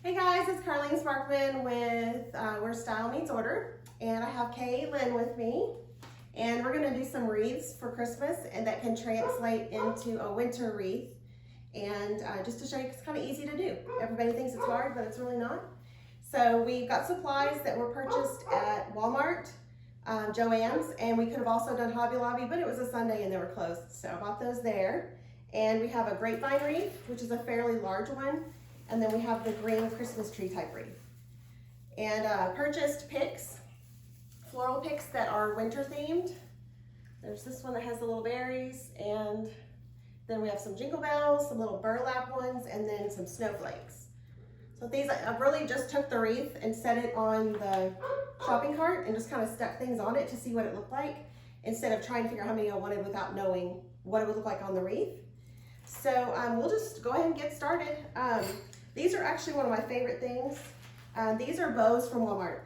Hey guys, it's Carlene Sparkman with Where Style Meets Order, and I have Kaylin with me, and we're going to do some wreaths for Christmas, and that can translate into a winter wreath. And just to show you, it's kind of easy to do. Everybody thinks it's hard, but it's really not. So we've got supplies that were purchased at Walmart, Joann's, and we could have also done Hobby Lobby, but it was a Sunday and they were closed, so I bought those there. And we have a grapevine wreath, which is a fairly large one. And then we have the green Christmas tree type wreath. And purchased picks, floral picks that are winter themed. There's this one that has the little berries, and then we have some jingle bells, some little burlap ones, and then some snowflakes. So these, I really just took the wreath and set it on the shopping cart and just kind of stuck things on it to see what it looked like, instead of trying to figure out how many I wanted without knowing what it would look like on the wreath. So we'll just go ahead and get started. These are actually one of my favorite things. These are bows from Walmart.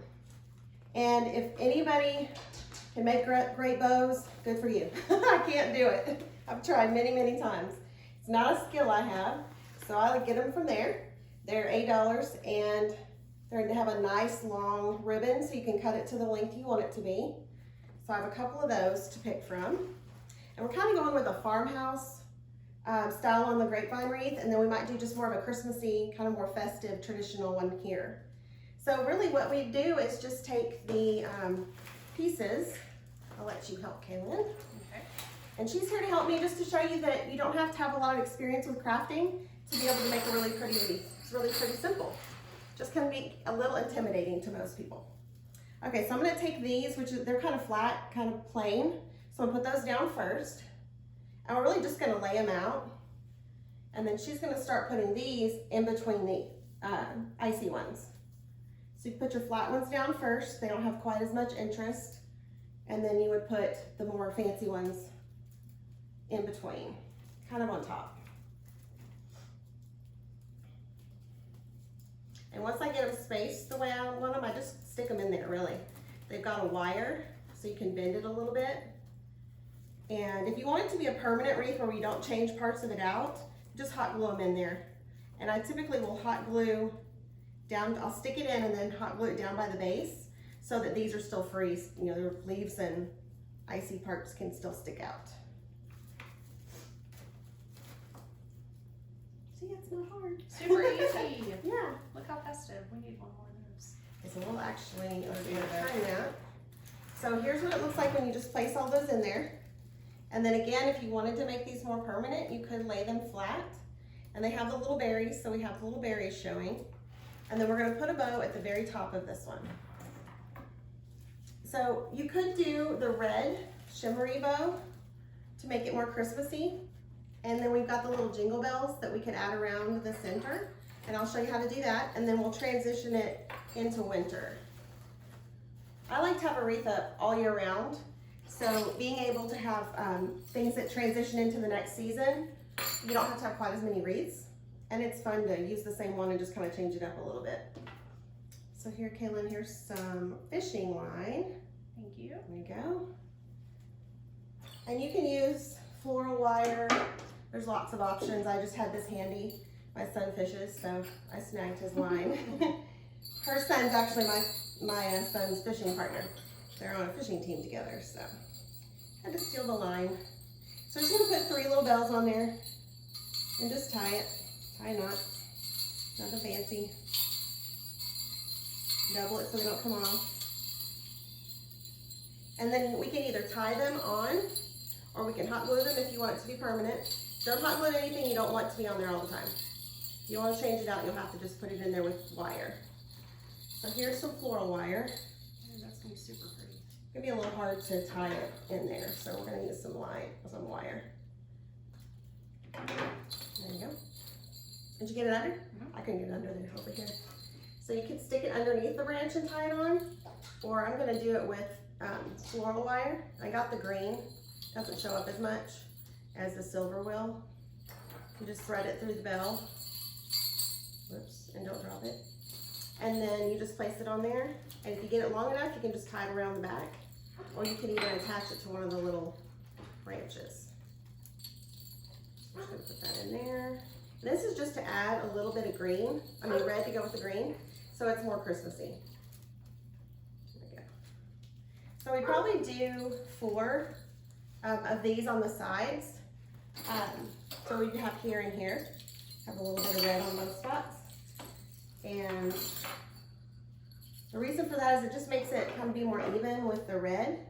And if anybody can make great bows, good for you. I can't do it. I've tried many, many times. It's not a skill I have, so I get them from there. They're $8, and they have a nice long ribbon, so you can cut it to the length you want it to be. So I have a couple of those to pick from. And we're kind of going with a farmhouse style on the grapevine wreath, and then we might do just more of a Christmassy, kind of more festive, traditional one here. So really what we do is just take the pieces. I'll let you help, Kaylin. Okay. And she's here to help me, just to show you that you don't have to have a lot of experience with crafting to be able to make a really pretty wreath. It's really pretty simple. Just can be a little intimidating to most people. Okay, so I'm gonna take these, they're kind of flat, kind of plain. So I'm gonna put those down first. And we're really just gonna lay them out. And then she's gonna start putting these in between the icy ones. So you put your flat ones down first. They don't have quite as much interest. And then you would put the more fancy ones in between, kind of on top. And once I get them spaced the way I want them, I just stick them in there, really. They've got a wire, so you can bend it a little bit. And if you want it to be a permanent wreath where you don't change parts of it out, just hot glue them in there. And I typically will hot glue down, I'll stick it in and then hot glue it down by the base so that these are still free. You know, the leaves and icy parts can still stick out. See, it's not hard. Super easy. Yeah. Look how festive. We need one more of those. So we'll actually try that. So here's what it looks like when you just place all those in there. And then again, if you wanted to make these more permanent, you could lay them flat. And they have the little berries, so we have the little berries showing. And then we're gonna put a bow at the very top of this one. So you could do the red shimmery bow to make it more Christmassy. And then we've got the little jingle bells that we can add around the center. And I'll show you how to do that. And then we'll transition it into winter. I like to have a wreath up all year round. So being able to have things that transition into the next season, you don't have to have quite as many wreaths. And it's fun to use the same one and just kind of change it up a little bit. So here, Kaylin, here's some fishing line. Thank you. There you go. And you can use floral wire. There's lots of options. I just had this handy. My son fishes, so I snagged his line. Her son's actually my son's fishing partner. They're on a fishing team together, so I had to steal the line. So I'm just gonna put 3 little bells on there and just tie it. Tie a knot, nothing fancy. Double it so they don't come off. And then we can either tie them on, or we can hot glue them if you want it to be permanent. Don't hot glue anything you don't want to be on there all the time. If you want to change it out, you'll have to just put it in there with wire. So here's some floral wire. Ooh, that's gonna be super pretty. It's gonna be a little hard to tie it in there, so we're gonna use some wire. There you go. Did you get it under? Mm-hmm. I couldn't get it under there, over here. So you can stick it underneath the branch and tie it on, or I'm gonna do it with floral wire. I got the green, doesn't show up as much as the silver will. You just thread it through the bell. Whoops, and don't drop it. And then you just place it on there. And if you get it long enough, you can just tie it around the back, or you can even attach it to one of the little branches. I'm just gonna put that in there. This is just to add a little bit of green, red to go with the green, so it's more Christmassy. There we go. So we probably do 4 of these on the sides. So we have here and here, have a little bit of red on both spots. And the reason for that is it just makes it kind of be more even with the red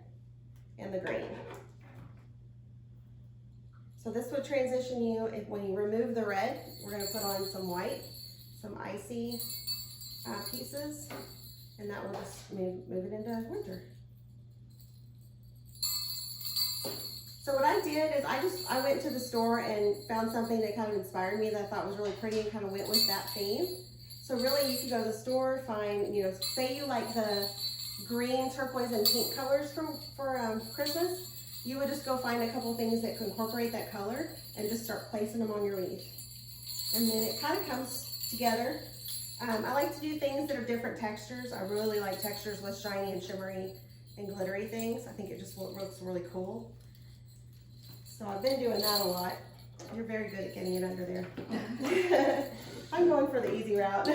and the green. So this would transition you, when you remove the red, we're gonna put on some white, some icy pieces, and that will just move it into winter. So what I did is I went to the store and found something that kind of inspired me that I thought was really pretty and kind of went with that theme. So really you can go to the store, find, say you like the green, turquoise, and pink colors for Christmas. You would just go find a couple things that can incorporate that color and just start placing them on your wreath. And then it kind of comes together. I like to do things that are different textures. I really like textures with shiny and shimmery and glittery things. I think it just looks really cool. So I've been doing that a lot. You're very good at getting it under there. I'm going for the easy route.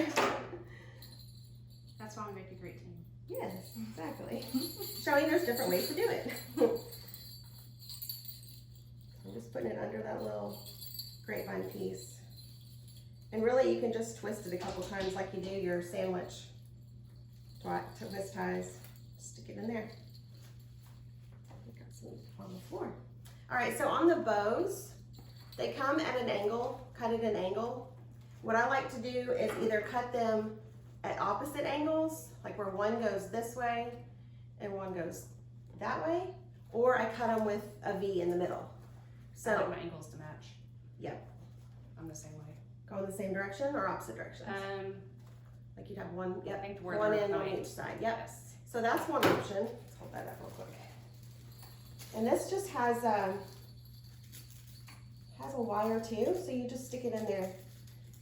That's why we make a great team. Yes, exactly. Showing there's different ways to do it. I'm just putting it under that little grapevine piece. And really you can just twist it a couple times like you do your sandwich twist ties. Stick it in there. We got some on the floor. All right, so on the bows, they come at an angle, cut at an angle. What I like to do is either cut them at opposite angles, like where one goes this way and one goes that way, or I cut them with a V in the middle. So I like my angles to match. Yep. I'm the same way. Go in the same direction or opposite directions? Like you'd have one, I think where one they're end on going. each side. Yep. Yes. So that's one option. Let's hold that up real quick. And this just has a wire too, so you just stick it in there.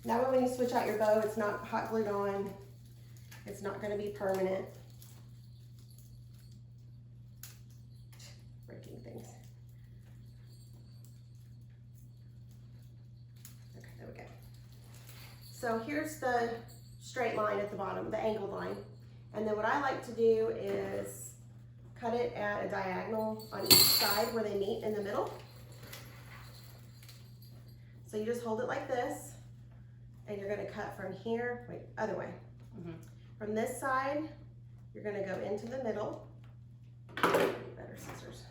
That way when you switch out your bow, it's not hot glued on. It's not going to be permanent. Breaking things. Okay, there we go. So here's the straight line at the bottom, the angled line. And then what I like to do is cut it at a diagonal on each side where they meet in the middle. So you just hold it like this, and you're gonna cut from here, wait, other way. From this side, you're gonna go into the middle. Better scissors.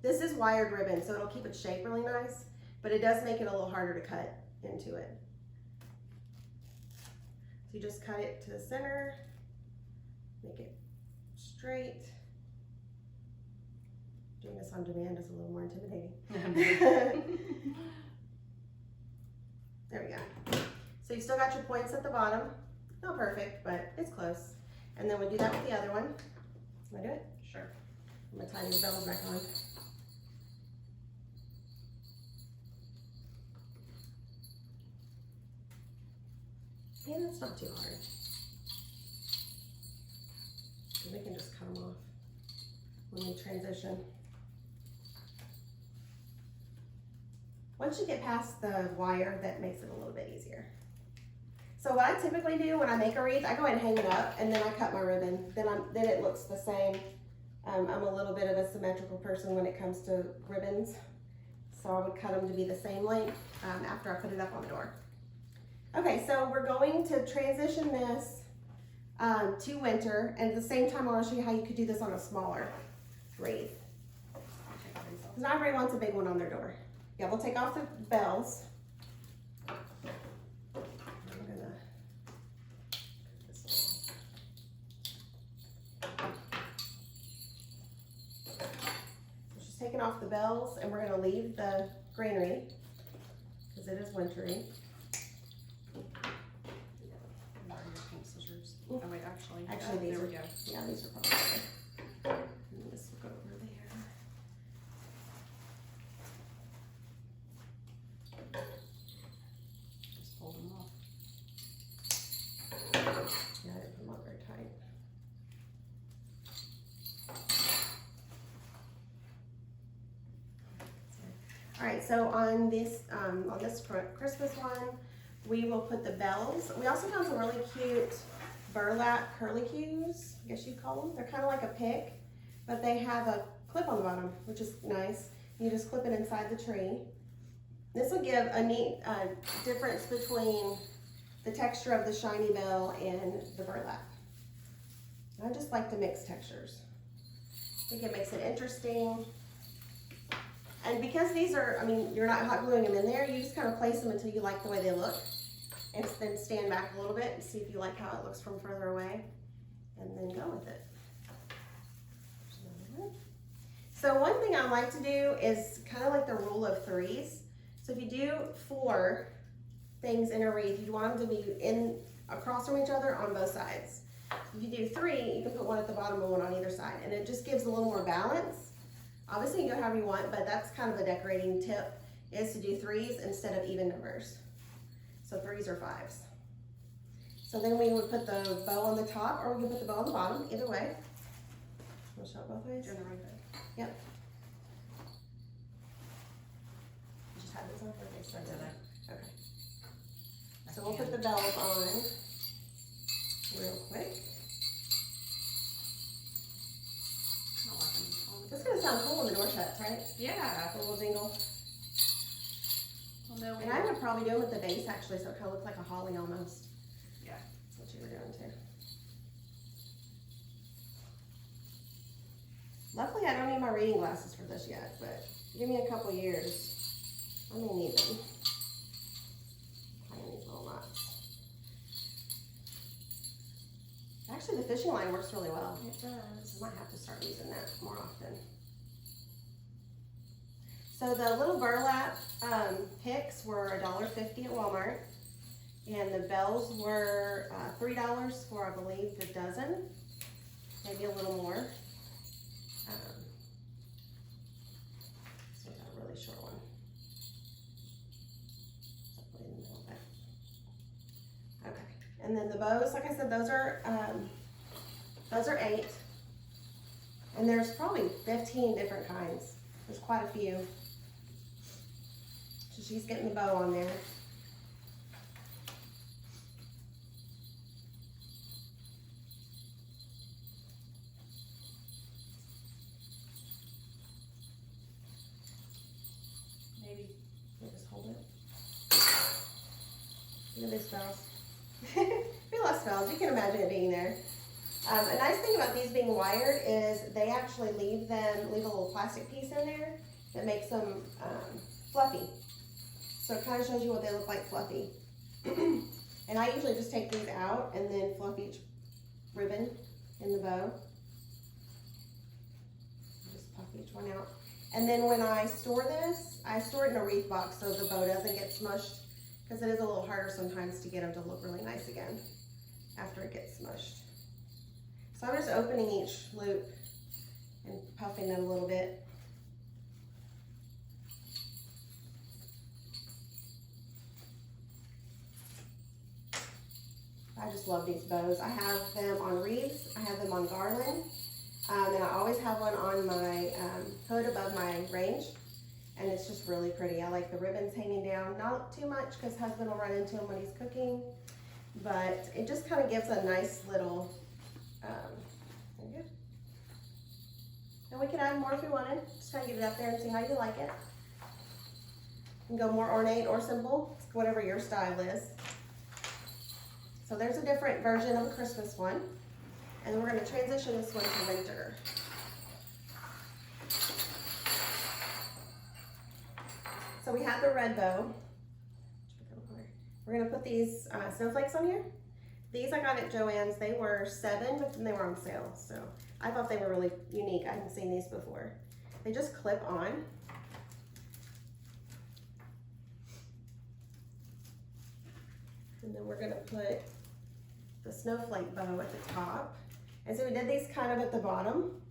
This is wired ribbon, so it'll keep its shape really nice, but it does make it a little harder to cut into it. So you just cut it to the center, make it straight. Doing this on demand is a little more intimidating. There we go. So you still got your points at the bottom. Not perfect, but it's close. And then we'll do that with the other one. Want to do it? Sure. I'm gonna tie these bells back on. Yeah, that's not too hard. We can just cut them off when we transition. Once you get past the wire, that makes it a little bit easier. So what I typically do when I make a wreath, I go ahead and hang it up, and then I cut my ribbon. Then it looks the same. I'm a little bit of a symmetrical person when it comes to ribbons, so I would cut them to be the same length after I put it up on the door. Okay, so we're going to transition this to winter, and at the same time I want to show you how you could do this on a smaller wreath. Because not everybody wants a big one on their door. Yeah, we'll take off the bells. I'm gonna put this on. So she's taking off the bells, and we're gonna leave the greenery because it is wintry. Where are your pink scissors? Oh wait, actually These there are, we go. yeah, these are probably good. And this will go over there. Just fold them off. Yeah, I didn't put them on very tight. All right, so on this Christmas one, we will put the bells. We also found some really cute burlap curlicues, I guess you'd call them. They're kind of like a pick, but they have a clip on the bottom, which is nice. You just clip it inside the tree. This will give a neat difference between the texture of the shiny bell and the burlap. I just like to mix textures. I think it makes it interesting. And because these are, I mean, you're not hot gluing them in there, you just kind of place them until you like the way they look. And then stand back a little bit and see if you like how it looks from further away. And then go with it. So one thing I like to do is kind of like the rule of threes. So if you do 4 things in a wreath, you want them to be across from each other on both sides. If you do 3, you can put one at the bottom and one on either side, and it just gives a little more balance. Obviously you can go however you want, but that's kind of a decorating tip, is to do 3s instead of even numbers. So 3s or 5s. So then we would put the bow on the top, or we can put the bow on the bottom, either way. We'll show it both ways. Yep. Just have this on for this. Okay. So we'll put the bells on real quick. It's gonna sound cool when the door shuts, right? Yeah. A little jingle. Well, no, And I would probably do them with the base actually, so it kind of looks like a holly almost. Yeah. That's what you were doing too. Luckily, I don't need my reading glasses for this yet, but give me a couple years. I may need them. Tying these little knots. Actually, the fishing line works really well. It does. I might have to start using that more often. So the little burlap picks were $1.50 at Walmart, and the bells were $3 for, I believe, the dozen, maybe a little more. So we got a really short one. So put it in the middle there. Okay, and then the bows, like I said, those are 8, and there's probably 15 different kinds. There's quite a few. So she's getting the bow on there. Maybe. We'll just hold it. Look at these bells. We love spells. You can imagine it being there. A nice thing about these being wired is they actually leave a little plastic piece in there that makes them fluffy. So it kind of shows you what they look like fluffy. And I usually just take these out and then fluff each ribbon in the bow. Just puff each one out. And then when I store this, I store it in a wreath box so the bow doesn't get smushed, because it is a little harder sometimes to get them to look really nice again after it gets smushed. So I'm just opening each loop and puffing it a little bit. I just love these bows. I have them on wreaths, I have them on garland, and I always have one on my hood above my range, and it's just really pretty. I like the ribbons hanging down, not too much because husband will run into them when he's cooking, but it just kind of gives a nice little, there you go. And we could add more if we wanted, just kind of get it up there and see how you like it. You can go more ornate or simple, whatever your style is. So there's a different version of a Christmas one, and we're going to transition this one to winter. So we have the red bow. We're going to put these snowflakes on here. These I got at Joann's. They were $7, but then they were on sale. So I thought they were really unique. I hadn't seen these before. They just clip on. And then we're going to put the snowflake bow at the top. And so we did these kind of at the bottom.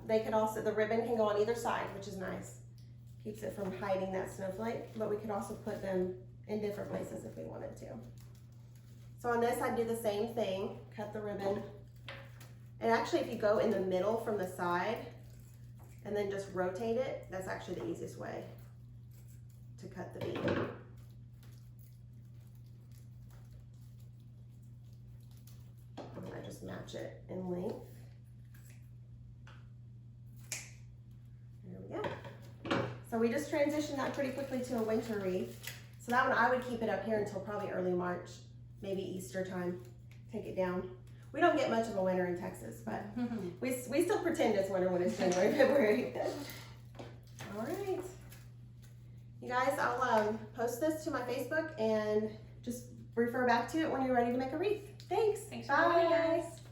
They could also, the ribbon can go on either side, which is nice. Keeps it from hiding that snowflake, but we could also put them in different places if we wanted to. So on this, I'd do the same thing, cut the ribbon. And actually, if you go in the middle from the side and then just rotate it, that's actually the easiest way. to cut the bead. And I just match it in length. There we go. So we just transitioned that pretty quickly to a winter wreath. So that one I would keep it up here until probably early March, maybe Easter time. Take it down. We don't get much of a winter in Texas, but we still pretend it's winter when it's January, February. All right. You guys, I'll post this to my Facebook and just refer back to it when you're ready to make a wreath. Thanks. Thanks for joining us. Bye.